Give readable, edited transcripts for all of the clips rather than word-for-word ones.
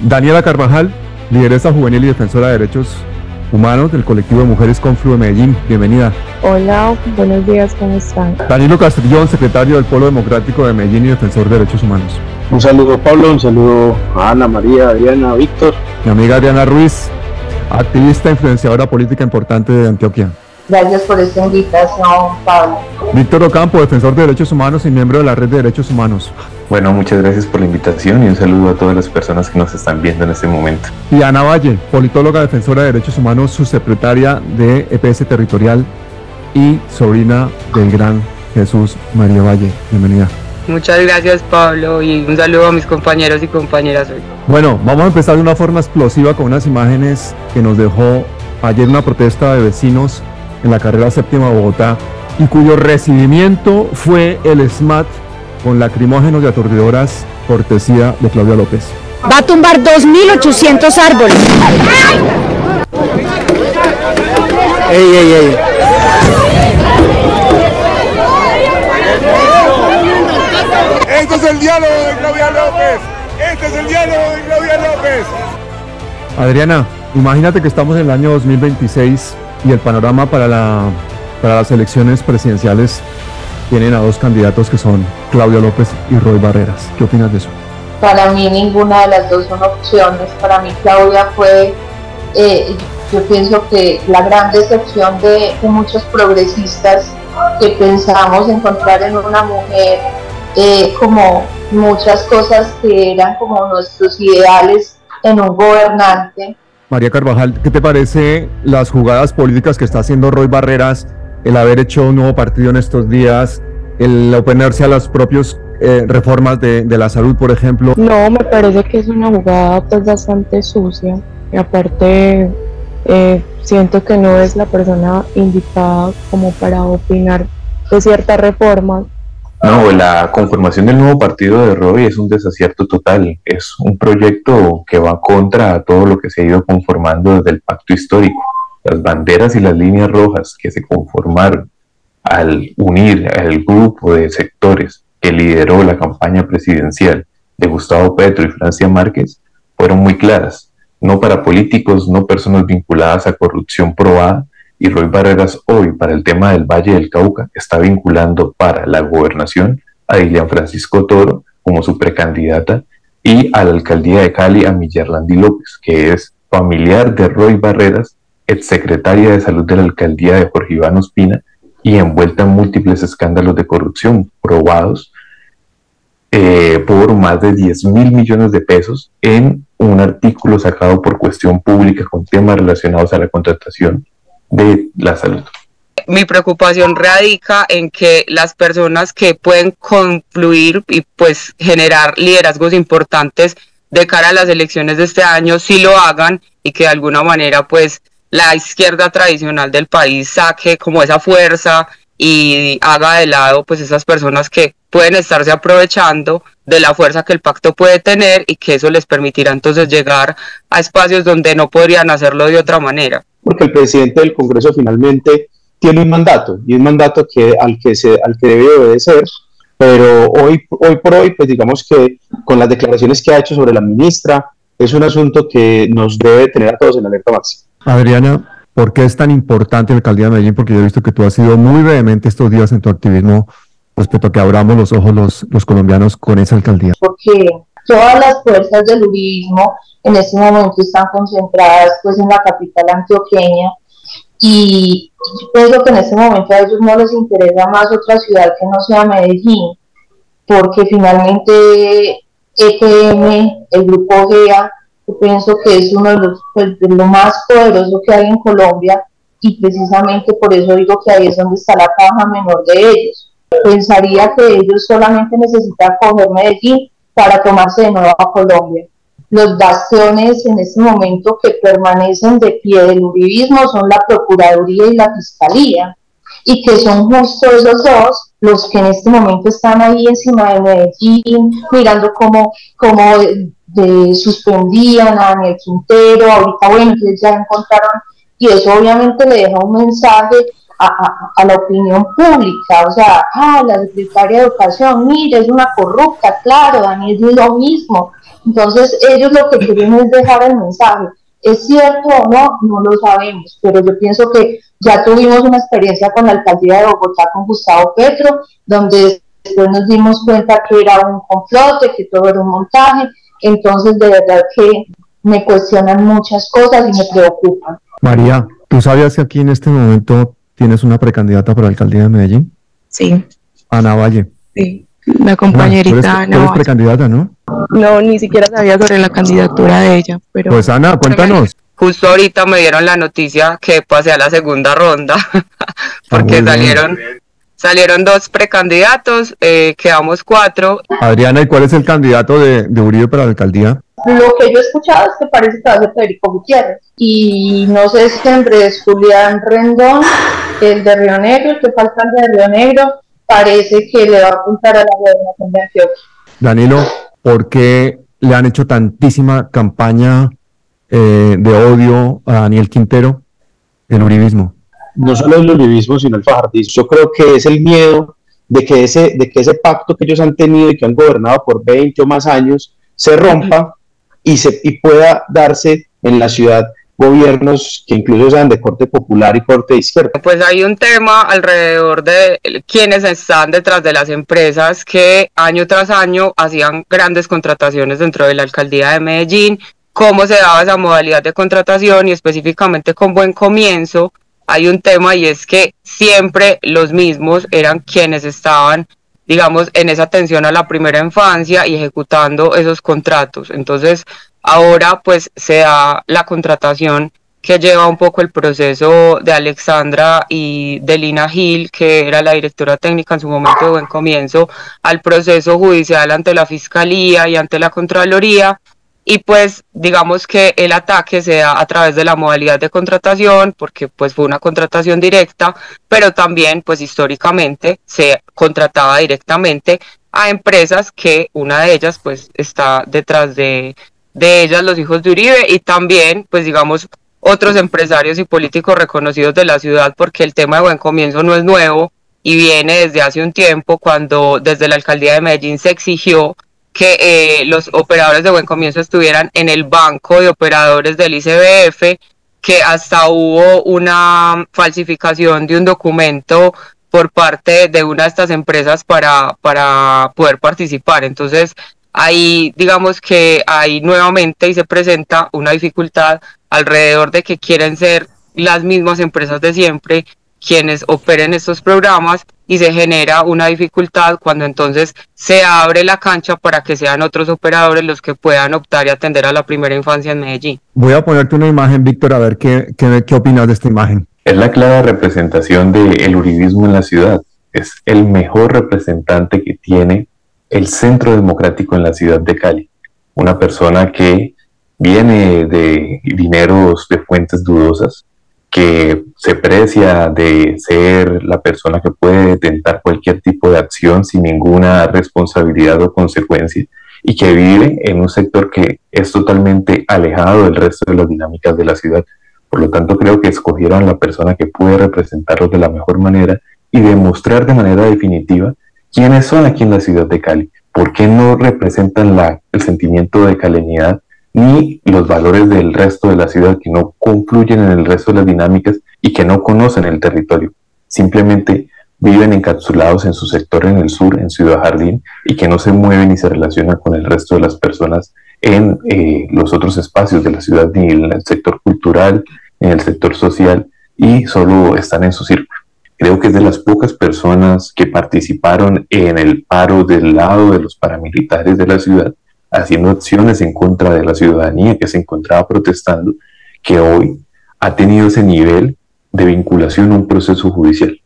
Daniela Carvajal, lideresa juvenil y defensora de derechos humanos del colectivo de Mujeres Conflu de Medellín. Bienvenida. Hola, buenos días, ¿cómo están? Danilo Castrillón, secretario del Polo Democrático de Medellín y defensor de derechos humanos. Un saludo, Pablo, un saludo a Ana, María, Adriana, Víctor. Mi amiga Adriana Ruiz, activista e influenciadora política importante de Antioquia. Gracias por esta invitación, Pablo. Víctor Ocampo, defensor de derechos humanos y miembro de la Red de Derechos Humanos. Bueno, muchas gracias por la invitación y un saludo a todas las personas que nos están viendo en este momento. Y Ana Valle, politóloga, defensora de derechos humanos, subsecretaria de EPS Territorial y sobrina del gran Jesús María Valle. Bienvenida. Muchas gracias, Pablo, y un saludo a mis compañeros y compañeras hoy. Bueno, vamos a empezar de una forma explosiva con unas imágenes que nos dejó ayer una protesta de vecinos en la carrera séptima de Bogotá y cuyo recibimiento fue el SMAT con lacrimógenos y aturdidoras, cortesía de Claudia López. Va a tumbar 2.800 árboles. ¡Ey, ey, ey! Este es el diálogo de Claudia López. Este es el diálogo de Claudia López. Adriana, imagínate que estamos en el año 2026 y el panorama para las elecciones presidenciales tienen a dos candidatos que son Claudia López y Roy Barreras. ¿Qué opinas de eso? Para mí ninguna de las dos son opciones. Para mí Claudia fue, yo pienso que la gran decepción de muchos progresistas que pensamos encontrar en una mujer como muchas cosas que eran como nuestros ideales en un gobernante. María Carvajal, ¿qué te parece las jugadas políticas que está haciendo Roy Barreras, el haber hecho un nuevo partido en estos días, el oponerse a las propias reformas de la salud, por ejemplo? No, me parece que es una jugada pues bastante sucia y aparte siento que no es la persona indicada como para opinar de ciertas reformas. No, la conformación del nuevo partido de Roy es un desacierto total, es un proyecto que va contra todo lo que se ha ido conformando desde el pacto histórico. Las banderas y las líneas rojas que se conformaron al unir al grupo de sectores que lideró la campaña presidencial de Gustavo Petro y Francia Márquez fueron muy claras, no para políticos, no personas vinculadas a corrupción probada, y Roy Barreras hoy para el tema del Valle del Cauca está vinculando para la gobernación a Dilian Francisco Toro como su precandidata y a la alcaldía de Cali a Millarlandi López, que es familiar de Roy Barreras, exsecretaria de salud de la alcaldía de Jorge Iván Ospina y envuelta en múltiples escándalos de corrupción probados por más de 10.000 millones de pesos en un artículo sacado por Cuestión Pública con temas relacionados a la contratación de la salud. Mi preocupación radica en que las personas que pueden confluir y pues generar liderazgos importantes de cara a las elecciones de este año sí lo hagan y que de alguna manera pues la izquierda tradicional del país saque como esa fuerza y haga de lado pues esas personas que pueden estarse aprovechando de la fuerza que el pacto puede tener y que eso les permitirá entonces llegar a espacios donde no podrían hacerlo de otra manera. Porque el presidente del Congreso finalmente tiene un mandato, y un mandato al que debe obedecer, pero hoy por hoy, pues digamos que con las declaraciones que ha hecho sobre la ministra, es un asunto que nos debe tener a todos en alerta máxima. Adriana, ¿por qué es tan importante la alcaldía de Medellín? Porque yo he visto que tú has sido muy vehemente estos días en tu activismo respecto a que abramos los ojos los colombianos con esa alcaldía. Porque todas las fuerzas del uribismo en este momento están concentradas pues en la capital antioqueña y yo pienso que en este momento a ellos no les interesa más otra ciudad que no sea Medellín, porque finalmente EPM, el grupo GEA, yo pienso que es uno de lo más poderoso que hay en Colombia y precisamente por eso digo que ahí es donde está la caja menor de ellos. Pensaría que ellos solamente necesitan coger Medellín para tomarse de nuevo a Colombia. Los bastiones en este momento que permanecen de pie del uribismo son la Procuraduría y la Fiscalía, y que son justo esos dos los que en este momento están ahí encima de Medellín, mirando cómo suspendían a Daniel Quintero. Ahorita, bueno, que ya encontraron, y eso obviamente le deja un mensaje a la opinión pública, o sea, la secretaria de Educación, mire, es una corrupta, claro, Daniel es lo mismo, Entonces ellos lo que quieren es dejar el mensaje. ¿Es cierto o no? No lo sabemos, pero yo pienso que ya tuvimos una experiencia con la alcaldía de Bogotá, con Gustavo Petro, donde después nos dimos cuenta que era un complot, que todo era un montaje. Entonces de verdad que me cuestionan muchas cosas y me preocupan. María, ¿tú sabías que aquí en este momento tienes una precandidata para la alcaldía de Medellín? Sí, Ana Valle. sí, la compañerita tú Ana eres Valle. precandidata, ¿no? No, ni siquiera sabía sobre la candidatura de ella, pero... Pues Ana, cuéntanos. Justo ahorita me dieron la noticia que pasé a la segunda ronda, porque muy bien. salieron 2 precandidatos, quedamos 4. Adriana, ¿y cuál es el candidato de Uribe para la alcaldía? Lo que yo he escuchado es que parece que va a ser Federico Gutiérrez. Y no sé si entre es Julián Rendón, el de Río Negro, el que fue alcalde de Río Negro, parece que le va a apuntar a la gobernación de Antioquia. Danilo, ¿por qué le han hecho tantísima campaña de odio a Daniel Quintero, el uribismo? No solo el uribismo, sino el fajardismo. Yo creo que es el miedo de que ese pacto que ellos han tenido y que han gobernado por 20 o más años se rompa y pueda darse en la ciudad gobiernos que incluso sean de corte popular y corte de izquierda. Pues hay un tema alrededor de quienes están detrás de las empresas que año tras año hacían grandes contrataciones dentro de la alcaldía de Medellín, cómo se daba esa modalidad de contratación y específicamente con Buen Comienzo. Hay un tema y es que siempre los mismos eran quienes estaban, digamos, en esa atención a la primera infancia y ejecutando esos contratos. Entonces, ahora pues se da la contratación que lleva un poco el proceso de Alexandra y de Lina Gil, que era la directora técnica en su momento de Buen Comienzo, al proceso judicial ante la Fiscalía y ante la Contraloría. Y pues digamos que el ataque se da a través de la modalidad de contratación, porque pues fue una contratación directa, pero también pues históricamente se contrataba directamente a empresas que una de ellas pues está detrás de ellas, los hijos de Uribe, y también pues digamos otros empresarios y políticos reconocidos de la ciudad, porque el tema de Buen Comienzo no es nuevo y viene desde hace un tiempo, cuando desde la alcaldía de Medellín se exigió que los operadores de Buen Comienzo estuvieran en el banco de operadores del ICBF, que hasta hubo una falsificación de un documento por parte de una de estas empresas para poder participar. Entonces ahí digamos que hay nuevamente y se presenta una dificultad alrededor de que quieren ser las mismas empresas de siempre quienes operen estos programas, y se genera una dificultad cuando entonces se abre la cancha para que sean otros operadores los que puedan optar y atender a la primera infancia en Medellín. Voy a ponerte una imagen, Víctor, a ver qué opinas de esta imagen. Es la clara representación del uribismo en la ciudad. Es el mejor representante que tiene el Centro Democrático en la ciudad de Cali. Una persona que viene de dineros de fuentes dudosas, que se precia de ser la persona que puede tentar cualquier tipo de acción sin ninguna responsabilidad o consecuencia, y que vive en un sector que es totalmente alejado del resto de las dinámicas de la ciudad. Por lo tanto, creo que escogieron la persona que puede representarlos de la mejor manera y demostrar de manera definitiva quiénes son aquí en la ciudad de Cali, por qué no representan el sentimiento de caleñidad ni los valores del resto de la ciudad, que no confluyen en el resto de las dinámicas y que no conocen el territorio. Simplemente viven encapsulados en su sector en el sur, en Ciudad Jardín, y que no se mueven y se relacionan con el resto de las personas en los otros espacios de la ciudad, ni en el sector cultural, en el sector social, y solo están en su círculo. Creo que es de las pocas personas que participaron en el paro del lado de los paramilitares de la ciudad, haciendo acciones en contra de la ciudadanía que se encontraba protestando, que hoy ha tenido ese nivel de vinculación a un proceso judicial.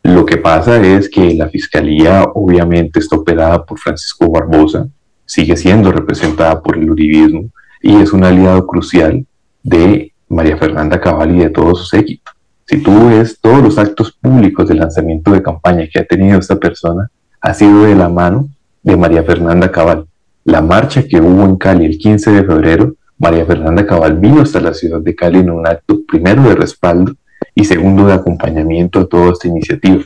Lo que pasa es que la Fiscalía obviamente está operada por Francisco Barbosa, sigue siendo representada por el uribismo y es un aliado crucial de María Fernanda Cabal y de todos sus equipos. Si tú ves todos los actos públicos de lanzamiento de campaña que ha tenido esta persona, ha sido de la mano de María Fernanda Cabal. La marcha que hubo en Cali el 15 de febrero, María Fernanda Cabal vino hasta la ciudad de Cali en un acto primero de respaldo y segundo de acompañamiento a toda esta iniciativa.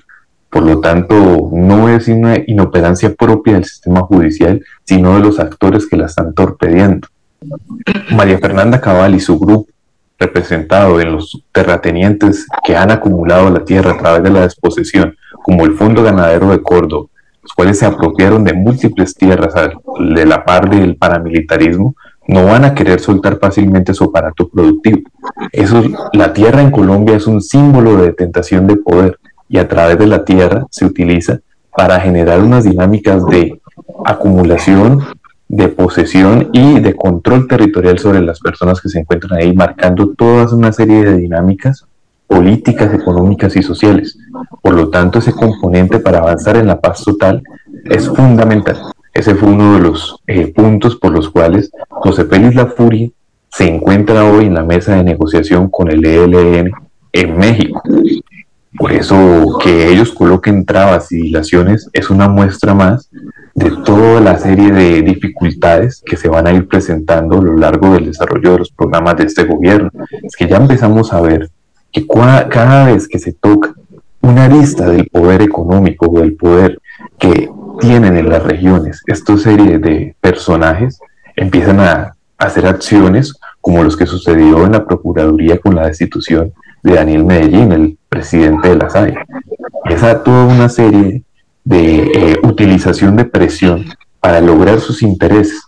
Por lo tanto, no es una inoperancia propia del sistema judicial, sino de los actores que la están torpedeando. María Fernanda Cabal y su grupo, representado en los terratenientes que han acumulado la tierra a través de la desposesión, como el Fondo Ganadero de Córdoba, los cuales se apropiaron de múltiples tierras de la par del paramilitarismo, no van a querer soltar fácilmente su aparato productivo. La tierra en Colombia es un símbolo de detentación de poder, y a través de la tierra se utiliza para generar unas dinámicas de acumulación, de posesión y de control territorial sobre las personas que se encuentran ahí, marcando toda una serie de dinámicas políticas, económicas y sociales. Por lo tanto, ese componente para avanzar en la paz total es fundamental. Ese fue uno de los puntos por los cuales José Félix Lafuria se encuentra hoy en la mesa de negociación con el ELN en México. Por eso que ellos coloquen trabas y dilaciones es una muestra más de toda la serie de dificultades que se van a ir presentando a lo largo del desarrollo de los programas de este gobierno. Es que ya empezamos a ver que cada vez que se toca una arista del poder económico o del poder que tienen en las regiones, esta serie de personajes empiezan a hacer acciones como los que sucedió en la Procuraduría con la destitución de Daniel Medellín, el presidente de la SAE. Esa toda una serie de utilización de presión para lograr sus intereses.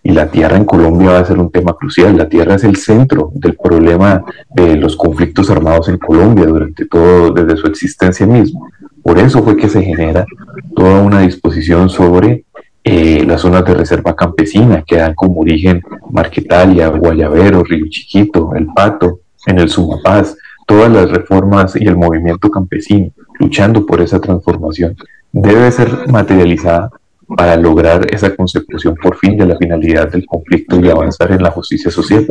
Y la tierra en Colombia va a ser un tema crucial. La tierra es el centro del problema de los conflictos armados en Colombia durante todo, desde su existencia misma. Por eso fue que se genera toda una disposición sobre las zonas de reserva campesina que dan como origen Marquetalia, Guayabero, Río Chiquito, El Pato, en el Sumapaz, todas las reformas y el movimiento campesino luchando por esa transformación debe ser materializada para lograr esa consecución por fin de la finalidad del conflicto y avanzar en la justicia social.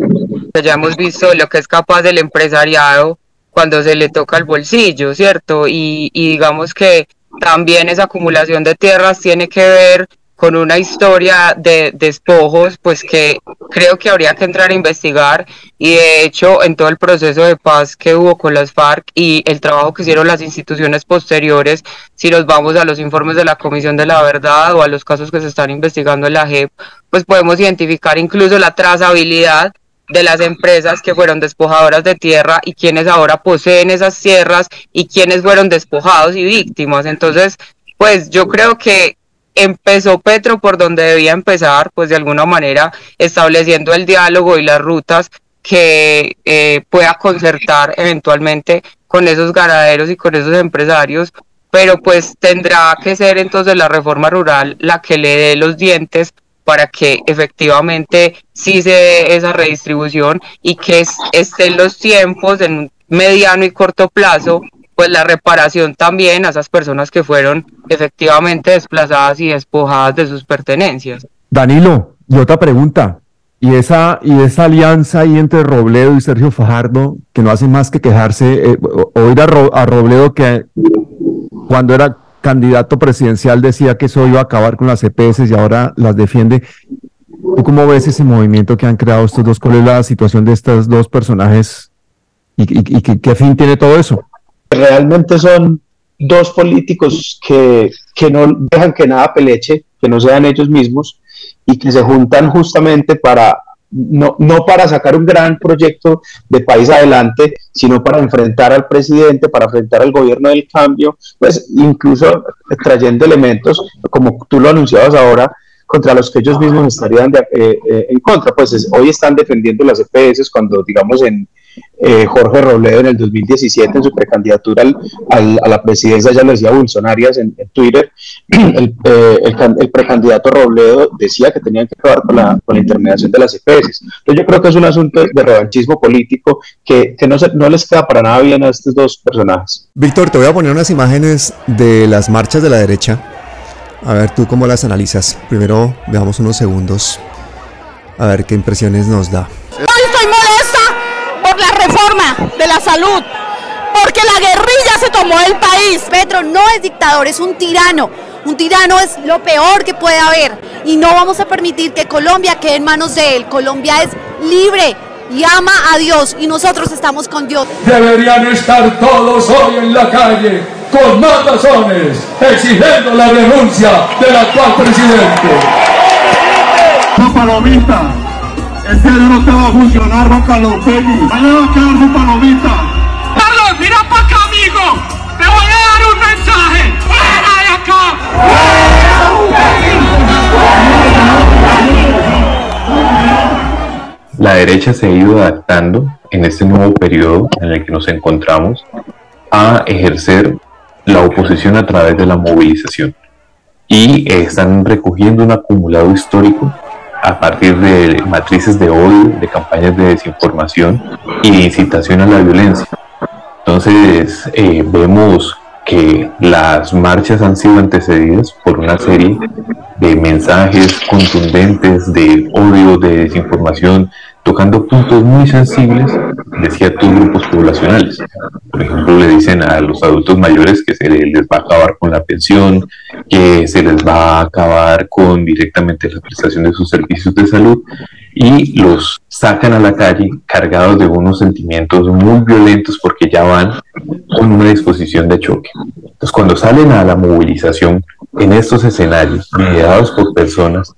Ya hemos visto lo que es capaz del empresariado cuando se le toca el bolsillo, ¿cierto? Y digamos que también esa acumulación de tierras tiene que ver con una historia de despojos, pues que creo que habría que entrar a investigar, y de hecho en todo el proceso de paz que hubo con las FARC y el trabajo que hicieron las instituciones posteriores, si nos vamos a los informes de la Comisión de la Verdad o a los casos que se están investigando en la JEP, pues podemos identificar incluso la trazabilidad de las empresas que fueron despojadoras de tierra y quienes ahora poseen esas tierras y quienes fueron despojados y víctimas. Entonces, pues yo creo que empezó Petro por donde debía empezar, pues de alguna manera estableciendo el diálogo y las rutas que pueda concertar eventualmente con esos ganaderos y con esos empresarios, pero pues tendrá que ser entonces la reforma rural la que le dé los dientes para que efectivamente sí se dé esa redistribución y que estén los tiempos en un mediano y corto plazo, pues la reparación también a esas personas que fueron efectivamente desplazadas y despojadas de sus pertenencias. Danilo, y otra pregunta, y esa alianza ahí entre Robledo y Sergio Fajardo, que no hace más que quejarse, oír a Robledo que cuando era candidato presidencial decía que eso iba a acabar con las EPS y ahora las defiende. ¿Tú cómo ves ese movimiento que han creado estos dos? ¿Cuál es la situación de estos dos personajes y qué fin tiene todo eso? Realmente son dos políticos que no dejan que nada peleche, que no sean ellos mismos y que se juntan justamente para no para sacar un gran proyecto de país adelante, sino para enfrentar al presidente, para enfrentar al gobierno del cambio, pues incluso trayendo elementos, como tú lo anunciabas ahora, contra los que ellos mismos estarían en contra. Pues hoy están defendiendo las EPS cuando, digamos, Jorge Robledo en el 2017 en su precandidatura a la presidencia ya le decía Bolsonarias en Twitter, el precandidato Robledo decía que tenían que acabar con la intermediación de las EPS. Entonces yo creo que es un asunto de revanchismo político que no les queda para nada bien a estos dos personajes. Víctor, te voy a poner unas imágenes de las marchas de la derecha, a ver tú cómo las analizas. Primero veamos unos segundos a ver qué impresiones nos da. Hoy estoy molesta por la reforma de la salud, porque la guerrilla se tomó el país. Petro no es dictador, es un tirano. Un tirano es lo peor que puede haber y no vamos a permitir que Colombia quede en manos de él. Colombia es libre y ama a Dios y nosotros estamos con Dios. Deberían estar todos hoy en la calle con más razones, exigiendo la renuncia del actual presidente. Su palomita, este no te va a funcionar, Juan Carlos Peggy. Vaya a quedar su palomita. Carlos, mira para acá, amigo. Te voy a dar un mensaje. ¡Fuera de acá! La derecha se ha ido adaptando en este nuevo periodo en el que nos encontramos a ejercer la oposición a través de la movilización, y están recogiendo un acumulado histórico a partir de matrices de odio, de campañas de desinformación y de incitación a la violencia. Entonces vemos que las marchas han sido antecedidas por una serie de mensajes contundentes de odio, de desinformación, tocando puntos muy sensibles de ciertos grupos poblacionales. Por ejemplo, le dicen a los adultos mayores que se les va a acabar con la pensión, que se les va a acabar con directamente la prestación de sus servicios de salud, y los sacan a la calle cargados de unos sentimientos muy violentos porque ya van con una disposición de choque. Entonces, cuando salen a la movilización en estos escenarios, liderados por personas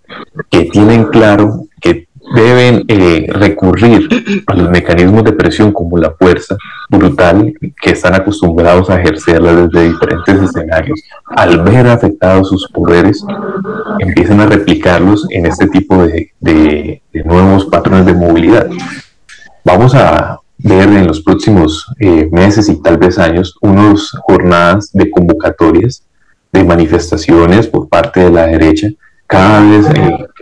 que tienen claro que deben recurrir a los mecanismos de presión como la fuerza brutal, que están acostumbrados a ejercerla desde diferentes escenarios, al ver afectados sus poderes, empiezan a replicarlos en este tipo de nuevos patrones de movilidad. Vamos a ver en los próximos meses y tal vez años unas jornadas de convocatorias de manifestaciones por parte de la derecha, cada vez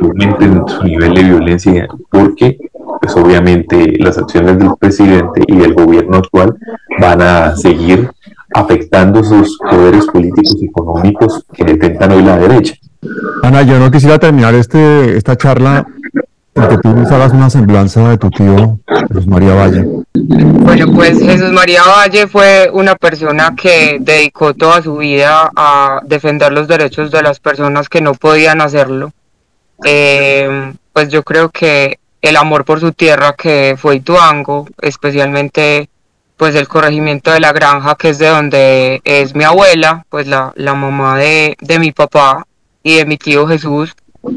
aumenten su nivel de violencia, porque pues obviamente las acciones del presidente y del gobierno actual van a seguir afectando esos poderes políticos y económicos que detentan hoy la derecha. Ana, yo no quisiera terminar esta charla porque tú nos hagas una semblanza de tu tío Jesús María Valle. Bueno, pues Jesús María Valle fue una persona que dedicó toda su vida a defender los derechos de las personas que no podían hacerlo. Pues yo creo que el amor por su tierra, que fue Ituango, especialmente pues el corregimiento de La Granja, que es de donde es mi abuela, pues la mamá de mi papá y de mi tío Jesús,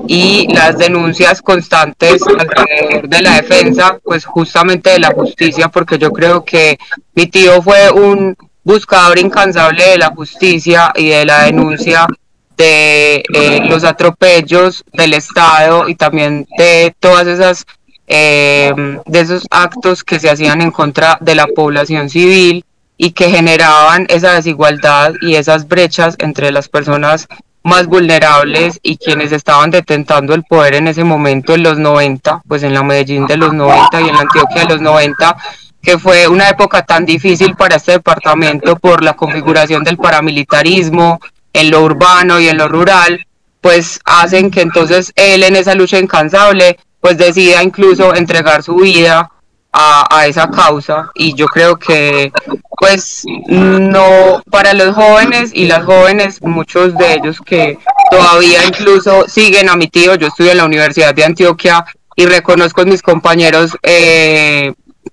y las denuncias constantes alrededor de la defensa, pues justamente de la justicia, porque yo creo que mi tío fue un buscador incansable de la justicia y de la denuncia de los atropellos del Estado y también de todas esas de esos actos que se hacían en contra de la población civil y que generaban esa desigualdad y esas brechas entre las personas más vulnerables y quienes estaban detentando el poder en ese momento, en los 90, pues en la Medellín de los 90 y en la Antioquia de los 90, que fue una época tan difícil para este departamento por la configuración del paramilitarismo en lo urbano y en lo rural, pues hacen que entonces él, en esa lucha incansable, pues decida incluso entregar su vida a esa causa. Y yo creo que pues no, para los jóvenes y las jóvenes, muchos de ellos que todavía incluso siguen a mi tío, yo estudio en la Universidad de Antioquia y reconozco en mis compañeros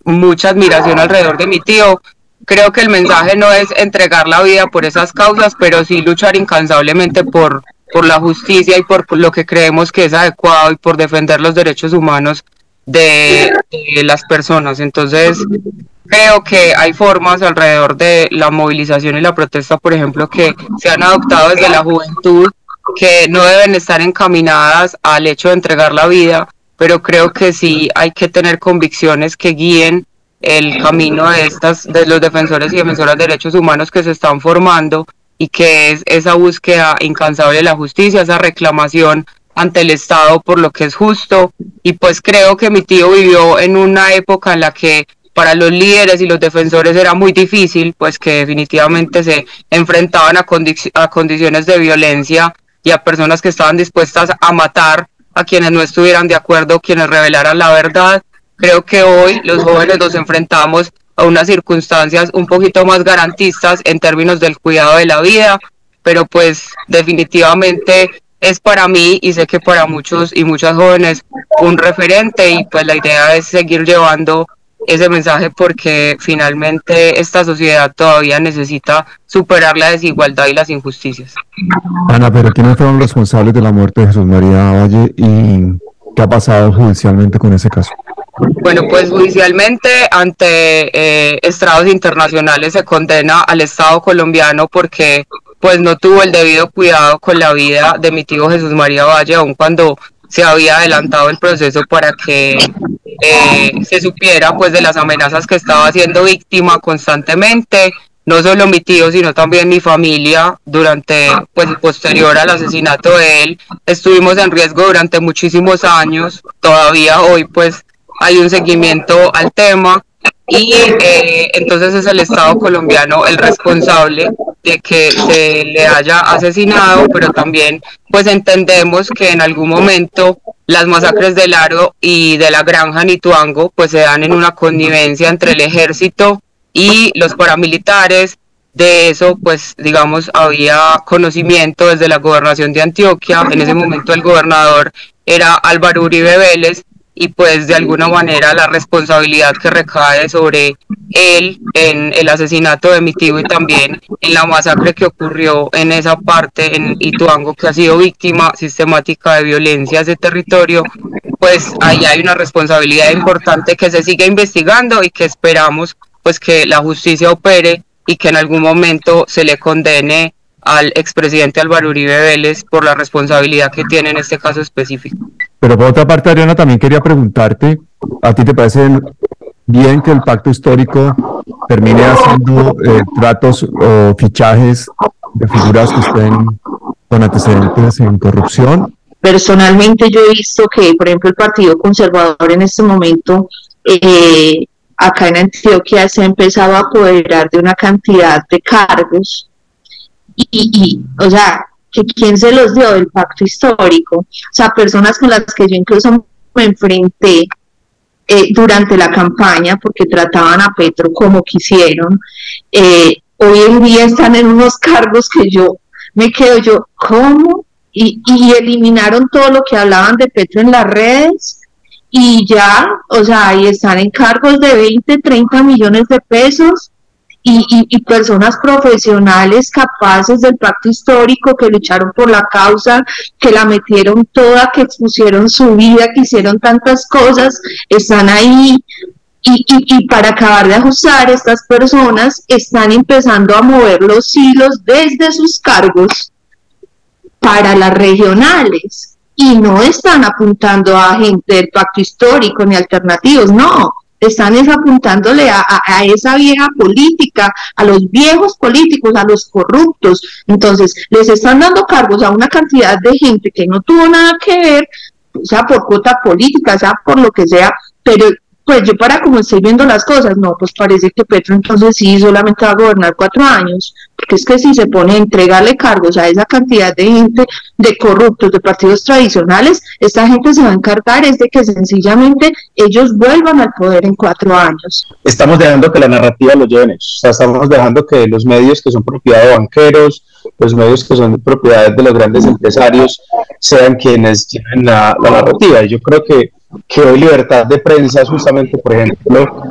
mucha admiración alrededor de mi tío. Creo que el mensaje no es entregar la vida por esas causas, pero sí luchar incansablemente por la justicia y por lo que creemos que es adecuado y por defender los derechos humanos de las personas. Entonces creo que hay formas alrededor de la movilización y la protesta, por ejemplo, que se han adoptado desde la juventud, que no deben estar encaminadas al hecho de entregar la vida, pero creo que sí hay que tener convicciones que guíen el camino de los defensores y defensoras de derechos humanos que se están formando, y que es esa búsqueda incansable de la justicia, esa reclamación ante el Estado por lo que es justo. Y pues creo que mi tío vivió en una época en la que para los líderes y los defensores era muy difícil, pues que definitivamente se enfrentaban a condiciones de violencia y a personas que estaban dispuestas a matar a quienes no estuvieran de acuerdo, quienes revelaran la verdad. Creo que hoy los jóvenes nos enfrentamos a unas circunstancias un poquito más garantistas en términos del cuidado de la vida, pero pues definitivamente es para mí, y sé que para muchos y muchas jóvenes, un referente, y pues la idea es seguir llevando ese mensaje, porque finalmente esta sociedad todavía necesita superar la desigualdad y las injusticias. Ana, pero ¿quiénes fueron los responsables de la muerte de Jesús María Valle y qué ha pasado judicialmente con ese caso? Bueno, pues judicialmente ante estrados internacionales se condena al Estado colombiano porque pues no tuvo el debido cuidado con la vida de mi tío Jesús María Valle, aun cuando se había adelantado el proceso para que se supiera pues de las amenazas que estaba siendo víctima constantemente. No solo mi tío, sino también mi familia, durante, pues, posterior al asesinato de él, estuvimos en riesgo durante muchísimos años. Todavía hoy, pues, hay un seguimiento al tema y entonces es el Estado colombiano el responsable de que se le haya asesinado, pero también, pues, entendemos que en algún momento las masacres del Aro y de la Granja en Ituango, pues, se dan en una connivencia entre el ejército y los paramilitares. De eso, pues, digamos, había conocimiento desde la gobernación de Antioquia. En ese momento el gobernador era Álvaro Uribe Vélez, y pues de alguna manera la responsabilidad que recae sobre él en el asesinato de mi tío y también en la masacre que ocurrió en esa parte, en Ituango, que ha sido víctima sistemática de violencia de territorio, pues ahí hay una responsabilidad importante que se sigue investigando y que esperamos pues que la justicia opere y que en algún momento se le condene al expresidente Álvaro Uribe Vélez por la responsabilidad que tiene en este caso específico. Pero por otra parte, Adriana, también quería preguntarte, ¿a ti te parece bien que el pacto histórico termine haciendo tratos o fichajes de figuras que estén con antecedentes en corrupción? Personalmente yo he visto que, por ejemplo, el Partido Conservador en este momento acá en Antioquia se ha empezado a apoderar de una cantidad de cargos y o sea, que quién se los dio del pacto histórico, o sea, personas con las que yo incluso me enfrenté durante la campaña porque trataban a Petro como quisieron, hoy en día están en unos cargos que yo me quedo ¿cómo? Y eliminaron todo lo que hablaban de Petro en las redes y ya, o sea, ahí están en cargos de 20, 30 millones de pesos y personas profesionales capaces del pacto histórico que lucharon por la causa, que la metieron toda, que expusieron su vida, que hicieron tantas cosas, están ahí y para acabar de ajustar, estas personas están empezando a mover los hilos desde sus cargos para las regionales y no están apuntando a gente del pacto histórico ni alternativos, no, están apuntándole a esa vieja política, a los viejos políticos, a los corruptos. Entonces les están dando cargos a una cantidad de gente que no tuvo nada que ver, sea por cuota política, sea por lo que sea, pero pues yo para como estoy viendo las cosas, no, pues parece que Petro entonces sí solamente va a gobernar 4 años, porque es que si se pone a entregarle cargos a esa cantidad de gente, de corruptos, de partidos tradicionales, esta gente se va a encargar es de que sencillamente ellos vuelvan al poder en 4 años. Estamos dejando que la narrativa lo lleven ellos, o sea, estamos dejando que los medios que son propiedad de banqueros, los medios que son propiedad de los grandes empresarios, sean quienes tienen la narrativa, y yo creo que hoy libertad de prensa es justamente, por ejemplo,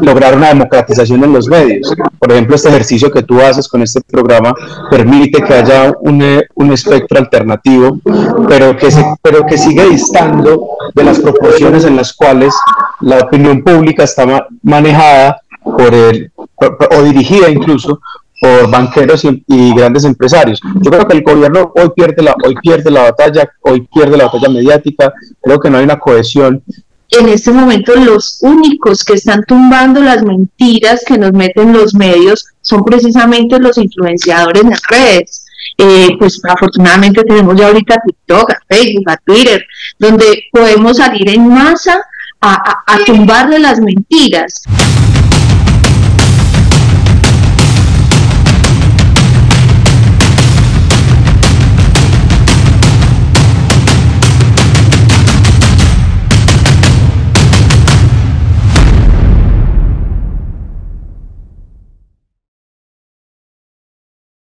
lograr una democratización en los medios. Por ejemplo, este ejercicio que tú haces con este programa permite que haya un espectro alternativo, pero que sigue distando de las proporciones en las cuales la opinión pública está manejada o dirigida incluso por banqueros y grandes empresarios. Yo creo que el gobierno hoy pierde la batalla mediática, creo que no hay una cohesión. En este momento los únicos que están tumbando las mentiras que nos meten los medios son precisamente los influenciadores en redes. Pues afortunadamente tenemos ya ahorita TikTok, a Facebook, a Twitter, donde podemos salir en masa a tumbarle las mentiras.